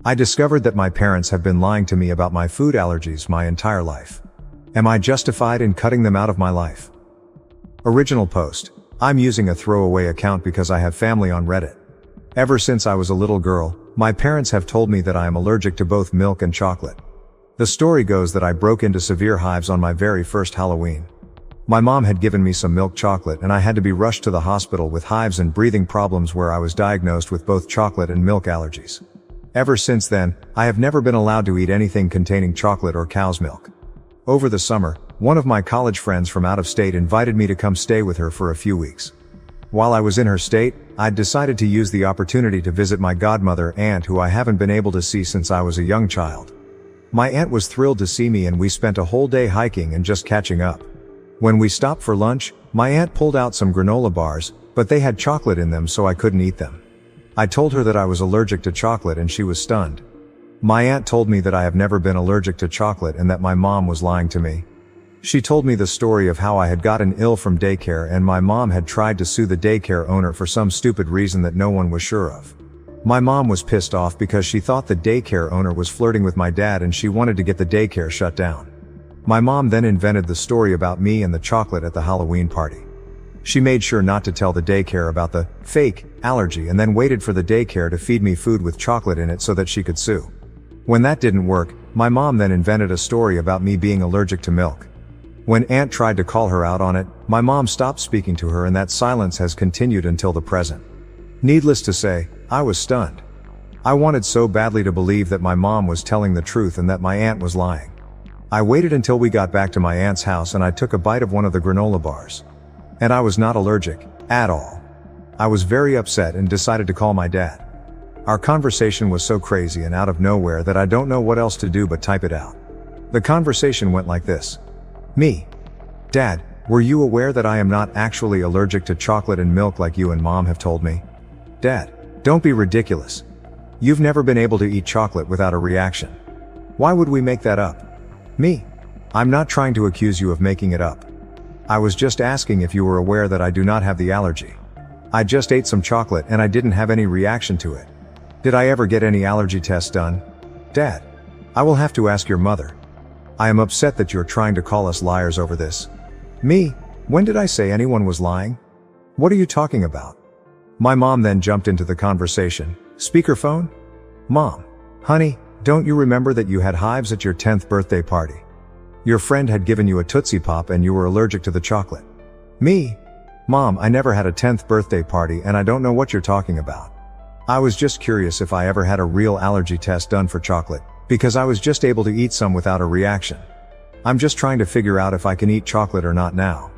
I discovered that my parents have been lying to me about my food allergies my entire life. Am I justified in cutting them out of my life? Original post. I'm using a throwaway account because I have family on Reddit. Ever since I was a little girl, my parents have told me that I am allergic to both milk and chocolate. The story goes that I broke into severe hives on my very first Halloween. My mom had given me some milk chocolate and I had to be rushed to the hospital with hives and breathing problems where I was diagnosed with both chocolate and milk allergies. Ever since then, I have never been allowed to eat anything containing chocolate or cow's milk. Over the summer, one of my college friends from out of state invited me to come stay with her for a few weeks. While I was in her state, I'd decided to use the opportunity to visit my godmother aunt who I haven't been able to see since I was a young child. My aunt was thrilled to see me and we spent a whole day hiking and just catching up. When we stopped for lunch, my aunt pulled out some granola bars, but they had chocolate in them so I couldn't eat them. I told her that I was allergic to chocolate and she was stunned. My aunt told me that I have never been allergic to chocolate and that my mom was lying to me. She told me the story of how I had gotten ill from daycare and my mom had tried to sue the daycare owner for some stupid reason that no one was sure of. My mom was pissed off because she thought the daycare owner was flirting with my dad and she wanted to get the daycare shut down. My mom then invented the story about me and the chocolate at the Halloween party. She made sure not to tell the daycare about the fake allergy and then waited for the daycare to feed me food with chocolate in it so that she could sue. When that didn't work, my mom then invented a story about me being allergic to milk. When Aunt tried to call her out on it, my mom stopped speaking to her and that silence has continued until the present. Needless to say, I was stunned. I wanted so badly to believe that my mom was telling the truth and that my aunt was lying. I waited until we got back to my aunt's house and I took a bite of one of the granola bars. And I was not allergic, at all. I was very upset and decided to call my dad. Our conversation was so crazy and out of nowhere that I don't know what else to do but type it out. The conversation went like this. Me. Dad, were you aware that I am not actually allergic to chocolate and milk like you and mom have told me? Dad, don't be ridiculous. You've never been able to eat chocolate without a reaction. Why would we make that up? Me. I'm not trying to accuse you of making it up. I was just asking if you were aware that I do not have the allergy. I just ate some chocolate and I didn't have any reaction to it. Did I ever get any allergy tests done? Dad. I will have to ask your mother. I am upset that you're trying to call us liars over this. Me? When did I say anyone was lying? What are you talking about? My mom then jumped into the conversation. Speakerphone? Mom. Honey, don't you remember that you had hives at your 10th birthday party? Your friend had given you a Tootsie Pop and you were allergic to the chocolate. Me? Mom, I never had a 10th birthday party and I don't know what you're talking about. I was just curious if I ever had a real allergy test done for chocolate, because I was just able to eat some without a reaction. I'm just trying to figure out if I can eat chocolate or not now.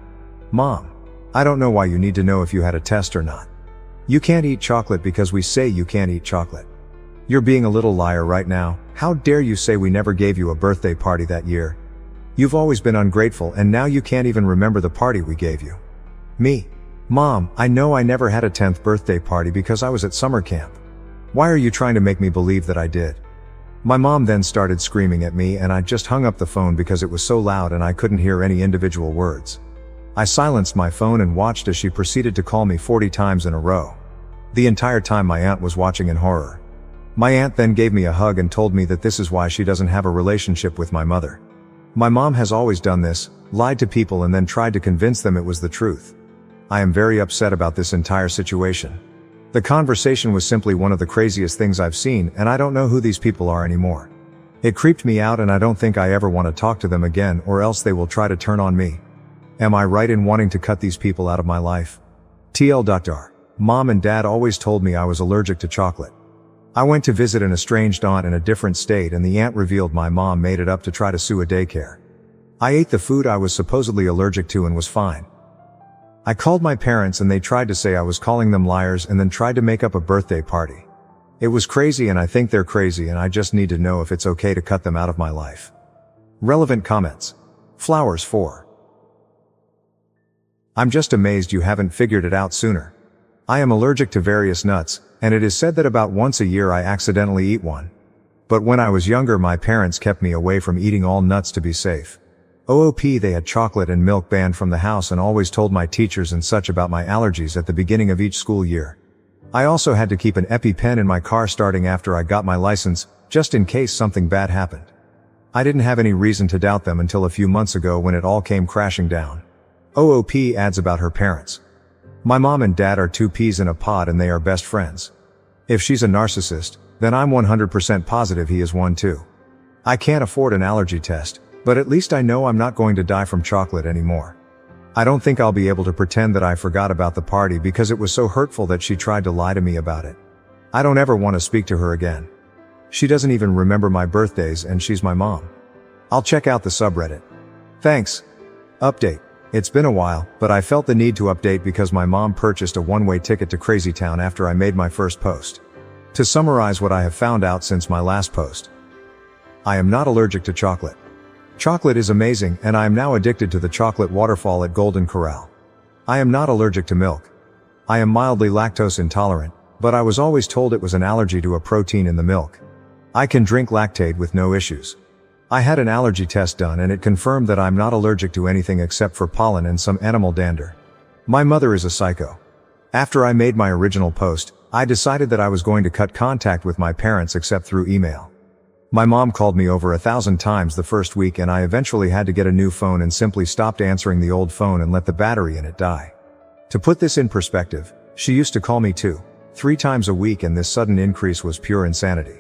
Mom. I don't know why you need to know if you had a test or not. You can't eat chocolate because we say you can't eat chocolate. You're being a little liar right now. How dare you say we never gave you a birthday party that year? You've always been ungrateful and now you can't even remember the party we gave you. Me. Mom, I know I never had a 10th birthday party because I was at summer camp. Why are you trying to make me believe that I did? My mom then started screaming at me and I just hung up the phone because it was so loud and I couldn't hear any individual words. I silenced my phone and watched as she proceeded to call me 40 times in a row. The entire time my aunt was watching in horror. My aunt then gave me a hug and told me that this is why she doesn't have a relationship with my mother. My mom has always done this, lied to people and then tried to convince them it was the truth. I am very upset about this entire situation. The conversation was simply one of the craziest things I've seen and I don't know who these people are anymore. It creeped me out and I don't think I ever want to talk to them again or else they will try to turn on me. Am I right in wanting to cut these people out of my life? TL Dr. Mom and Dad always told me I was allergic to chocolate. I went to visit an estranged aunt in a different state and the aunt revealed my mom made it up to try to sue a daycare. I ate the food I was supposedly allergic to and was fine. I called my parents and they tried to say I was calling them liars and then tried to make up a birthday party. It was crazy and I think they're crazy and I just need to know if it's okay to cut them out of my life. Relevant comments. Flowers 4. I'm just amazed you haven't figured it out sooner. I am allergic to various nuts, and it is said that about once a year I accidentally eat one. But when I was younger my parents kept me away from eating all nuts to be safe. OOP they had chocolate and milk banned from the house and always told my teachers and such about my allergies at the beginning of each school year. I also had to keep an EpiPen in my car starting after I got my license, just in case something bad happened. I didn't have any reason to doubt them until a few months ago when it all came crashing down. OOP adds about her parents. My mom and dad are two peas in a pod and they are best friends. If she's a narcissist, then I'm 100% positive he is one too. I can't afford an allergy test, but at least I know I'm not going to die from chocolate anymore. I don't think I'll be able to pretend that I forgot about the party because it was so hurtful that she tried to lie to me about it. I don't ever want to speak to her again. She doesn't even remember my birthdays and she's my mom. I'll check out the subreddit. Thanks. Update. It's been a while, but I felt the need to update because my mom purchased a one-way ticket to Crazy Town after I made my first post. To summarize what I have found out since my last post. I am not allergic to chocolate. Chocolate is amazing and I am now addicted to the chocolate waterfall at Golden Corral. I am not allergic to milk. I am mildly lactose intolerant, but I was always told it was an allergy to a protein in the milk. I can drink Lactaid with no issues. I had an allergy test done and it confirmed that I'm not allergic to anything except for pollen and some animal dander. My mother is a psycho. After I made my original post, I decided that I was going to cut contact with my parents except through email. My mom called me over 1,000 times the first week and I eventually had to get a new phone and simply stopped answering the old phone and let the battery in it die. To put this in perspective, she used to call me 2-3 times a week and this sudden increase was pure insanity.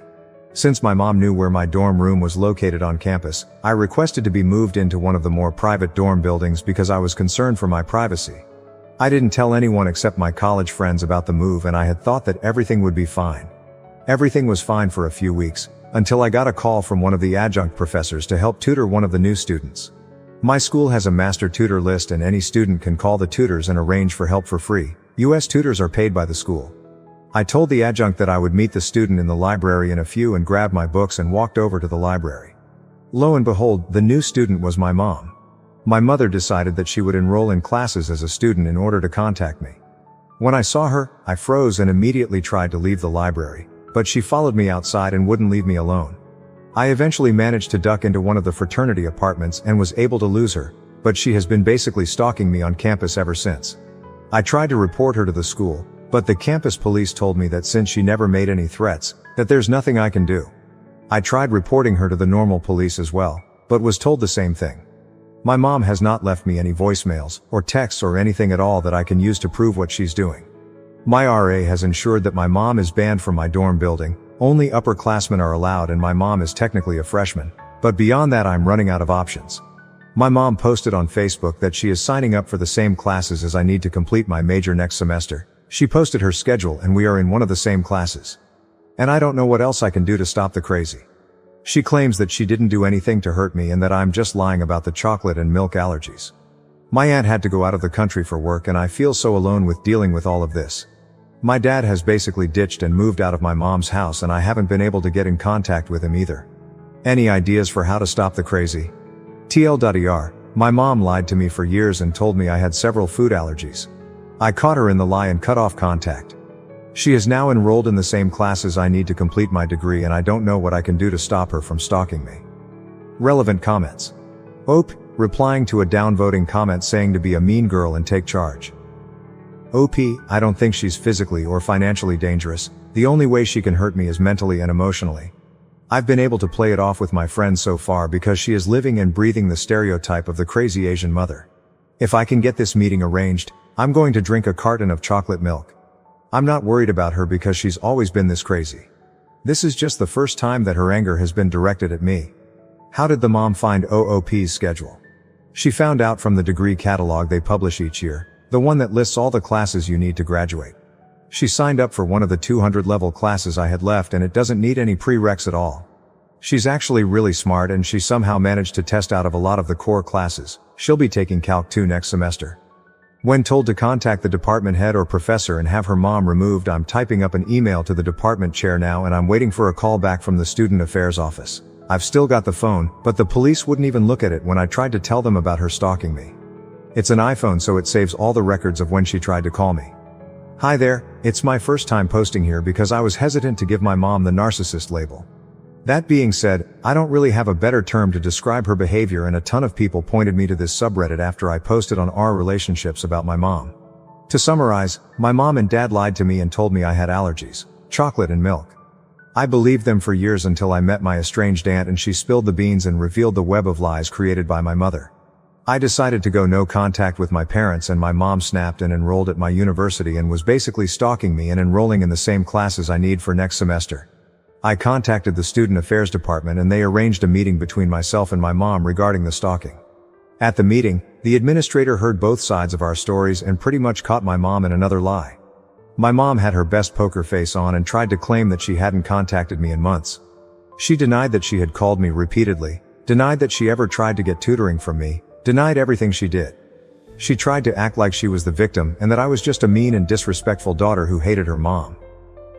Since my mom knew where my dorm room was located on campus, I requested to be moved into one of the more private dorm buildings because I was concerned for my privacy. I didn't tell anyone except my college friends about the move and I had thought that everything would be fine. Everything was fine for a few weeks, until I got a call from one of the adjunct professors to help tutor one of the new students. My school has a master tutor list and any student can call the tutors and arrange for help for free. US tutors are paid by the school. I told the adjunct that I would meet the student in the library in a few and grabbed my books and walked over to the library. Lo and behold, the new student was my mom. My mother decided that she would enroll in classes as a student in order to contact me. When I saw her, I froze and immediately tried to leave the library, but she followed me outside and wouldn't leave me alone. I eventually managed to duck into one of the fraternity apartments and was able to lose her, but she has been basically stalking me on campus ever since. I tried to report her to the school, but the campus police told me that since she never made any threats, that there's nothing I can do. I tried reporting her to the normal police as well, but was told the same thing. My mom has not left me any voicemails, or texts or anything at all that I can use to prove what she's doing. My RA has ensured that my mom is banned from my dorm building, only upperclassmen are allowed and my mom is technically a freshman, but beyond that I'm running out of options. My mom posted on Facebook that she is signing up for the same classes as I need to complete my major next semester. She posted her schedule and we are in one of the same classes. And I don't know what else I can do to stop the crazy. She claims that she didn't do anything to hurt me and that I'm just lying about the chocolate and milk allergies. My aunt had to go out of the country for work and I feel so alone with dealing with all of this. My dad has basically ditched and moved out of my mom's house and I haven't been able to get in contact with him either. Any ideas for how to stop the crazy? TL.ER, my mom lied to me for years and told me I had several food allergies. I caught her in the lie and cut off contact. She is now enrolled in the same classes I need to complete my degree and I don't know what I can do to stop her from stalking me. Relevant comments. OP, replying to a downvoting comment saying to be a mean girl and take charge. OP, I don't think she's physically or financially dangerous, the only way she can hurt me is mentally and emotionally. I've been able to play it off with my friends so far because she is living and breathing the stereotype of the crazy Asian mother. If I can get this meeting arranged, I'm going to drink a carton of chocolate milk. I'm not worried about her because she's always been this crazy. This is just the first time that her anger has been directed at me. How did the mom find OOP's schedule? She found out from the degree catalog they publish each year, the one that lists all the classes you need to graduate. She signed up for one of the 200 level classes I had left and it doesn't need any prereqs at all. She's actually really smart and she somehow managed to test out of a lot of the core classes. She'll be taking Calc 2 next semester. When told to contact the department head or professor and have her mom removed, I'm typing up an email to the department chair now and I'm waiting for a call back from the student affairs office. I've still got the phone, but the police wouldn't even look at it when I tried to tell them about her stalking me. It's an iPhone so it saves all the records of when she tried to call me. Hi there, it's my first time posting here because I was hesitant to give my mom the narcissist label. That being said, I don't really have a better term to describe her behavior and a ton of people pointed me to this subreddit after I posted on our relationships about my mom. To summarize, my mom and dad lied to me and told me I had allergies, chocolate and milk. I believed them for years until I met my estranged aunt and she spilled the beans and revealed the web of lies created by my mother. I decided to go no contact with my parents and my mom snapped and enrolled at my university and was basically stalking me and enrolling in the same classes I need for next semester. I contacted the student affairs department and they arranged a meeting between myself and my mom regarding the stalking. At the meeting, the administrator heard both sides of our stories and pretty much caught my mom in another lie. My mom had her best poker face on and tried to claim that she hadn't contacted me in months. She denied that she had called me repeatedly, denied that she ever tried to get tutoring from me, denied everything she did. She tried to act like she was the victim and that I was just a mean and disrespectful daughter who hated her mom.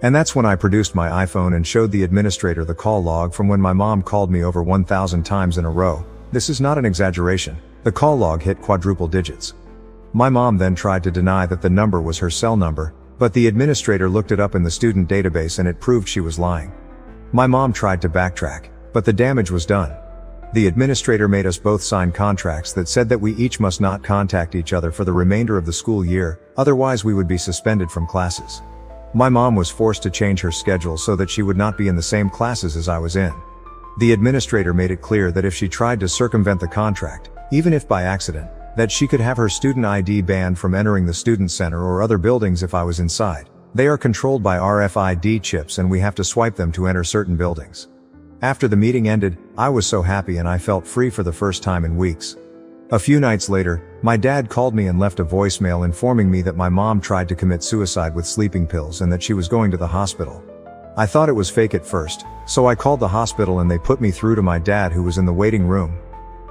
And that's when I produced my iPhone and showed the administrator the call log from when my mom called me over 1,000 times in a row. This is not an exaggeration. The call log hit quadruple digits. My mom then tried to deny that the number was her cell number, but the administrator looked it up in the student database and it proved she was lying. My mom tried to backtrack, but the damage was done. The administrator made us both sign contracts that said that we each must not contact each other for the remainder of the school year, otherwise we would be suspended from classes. My mom was forced to change her schedule so that she would not be in the same classes as I was in. The administrator made it clear that if she tried to circumvent the contract, even if by accident, that she could have her student ID banned from entering the student center or other buildings if I was inside. They are controlled by RFID chips and we have to swipe them to enter certain buildings. After the meeting ended, I was so happy and I felt free for the first time in weeks. A few nights later, my dad called me and left a voicemail informing me that my mom tried to commit suicide with sleeping pills and that she was going to the hospital. I thought it was fake at first, so I called the hospital and they put me through to my dad who was in the waiting room.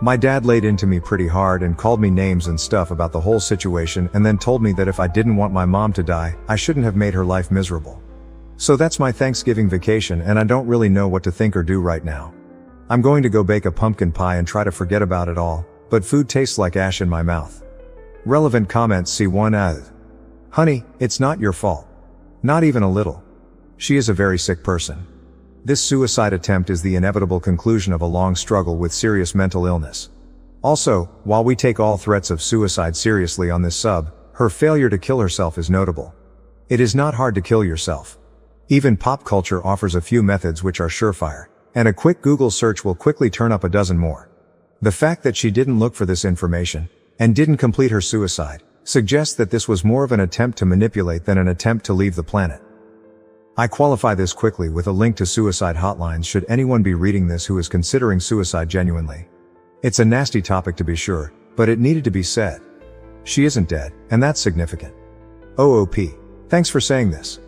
My dad laid into me pretty hard and called me names and stuff about the whole situation and then told me that if I didn't want my mom to die, I shouldn't have made her life miserable. So that's my Thanksgiving vacation and I don't really know what to think or do right now. I'm going to go bake a pumpkin pie and try to forget about it all, but food tastes like ash in my mouth. Relevant comments C1 as, honey, it's not your fault. Not even a little. She is a very sick person. This suicide attempt is the inevitable conclusion of a long struggle with serious mental illness. Also, while we take all threats of suicide seriously on this sub, her failure to kill herself is notable. It is not hard to kill yourself. Even pop culture offers a few methods which are surefire, and a quick Google search will quickly turn up a dozen more. The fact that she didn't look for this information, and didn't complete her suicide, suggests that this was more of an attempt to manipulate than an attempt to leave the planet. I qualify this quickly with a link to suicide hotlines should anyone be reading this who is considering suicide genuinely. It's a nasty topic to be sure, but it needed to be said. She isn't dead, and that's significant. OOP. Thanks for saying this.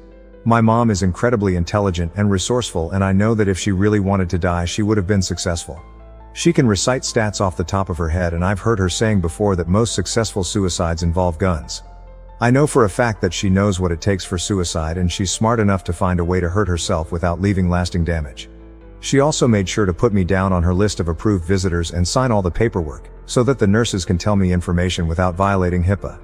My mom is incredibly intelligent and resourceful and I know that if she really wanted to die she would have been successful. She can recite stats off the top of her head and I've heard her saying before that most successful suicides involve guns. I know for a fact that she knows what it takes for suicide and she's smart enough to find a way to hurt herself without leaving lasting damage. She also made sure to put me down on her list of approved visitors and sign all the paperwork, so that the nurses can tell me information without violating HIPAA.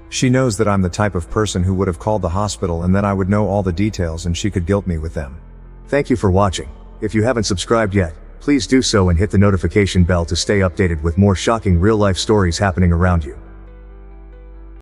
She knows that I'm the type of person who would have called the hospital and then I would know all the details and she could guilt me with them. Thank you for watching. If you haven't subscribed yet, please do so and hit the notification bell to stay updated with more shocking real-life stories happening around you.